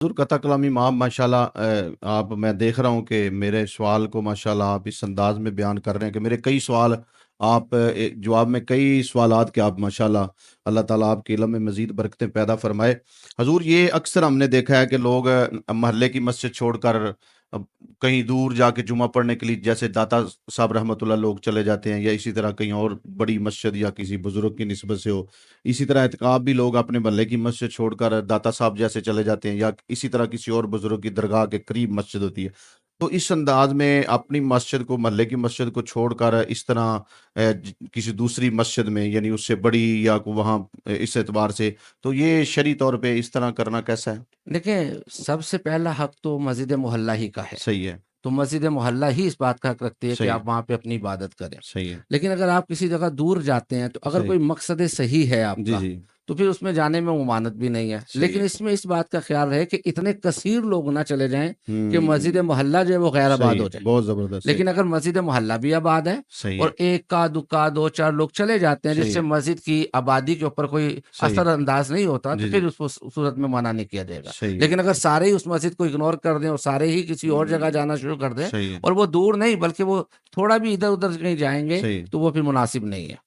हुज़ूर कता कलामी माँ माशाल्लाह आप मैं देख रहा हूँ कि मेरे सवाल को माशाल्लाह आप इस अंदाज़ में बयान कर रहे हैं कि मेरे कई सवाल आप जवाब में कई सवालात के आप माशाल्लाह अल्लाह ताला आपके इल्म में मज़ीद बरकतें पैदा फ़रमाए। हुज़ूर ये अक्सर हमने देखा है कि लोग मोहल्ले की मस्जिद छोड़कर कहीं दूर जाके जुमा पढ़ने के लिए जैसे दाता साहब रहमतुल्लाह लोग चले जाते हैं या इसी तरह कहीं और बड़ी मस्जिद या किसी बुज़ुर्ग की निस्बत से हो। इसी तरह एहतिकाफ़ भी लोग अपने मोहल्ले की मस्जिद छोड़कर दाता साहब जैसे चले जाते हैं या इसी तरह किसी और बुज़ुर्ग की दरगाह के करीब मस्जिद होती है। तो इस अंदाज़ में अपनी मस्जिद को मोहल्ले की मस्जिद को छोड़कर इस तरह किसी दूसरी मस्जिद में यानी उससे बड़ी या को वहाँ इस एतबार से तो ये शरई तौर पे इस तरह करना कैसा है? देखिए, सबसे पहला हक तो मस्जिद मोहल्ला ही का है। सही है, तो मस्जिद मोहल्ला ही इस बात का हक रखती है कि सही आप है, वहाँ पे अपनी इबादत करें। सही है, लेकिन अगर आप किसी जगह दूर जाते हैं, तो अगर सही। कोई मकसद सही है जी, आपका, जी। तो फिर उसमें जाने में मुमानत भी नहीं है। सही लेकिन है। इसमें इस बात का ख़्याल रहे कि इतने कसीर लोग ना चले जाएँ कि मस्जिद हुँ, मोहल्ला जो है वो गैर सही आबाद है, हो जाए। बहुत ज़बरदस्त सही, लेकिन अगर मस्जिद मोहल्ला भी आबाद है सही है, और इक्का दुक्का 2-4 लोग चले जाते हैं, सही जिससे है, मस्जिद की आबादी के ऊपर कोई सही है। असर-अंदाज़ नहीं होता, तो जी, फिर जी, उसको उस सूरत में मना नहीं किया जाएगा। सही है। लेकिन अगर सारे ही उस मस्जिद को इग्नोर कर दें और सारे ही किसी और जगह जाना शुरू कर दें सही है, और वो दूर नहीं बल्कि वो थोड़ा भी इधर-उधर कहीं जाएँगे, सही है। तो वो फिर मुनासिब नहीं है।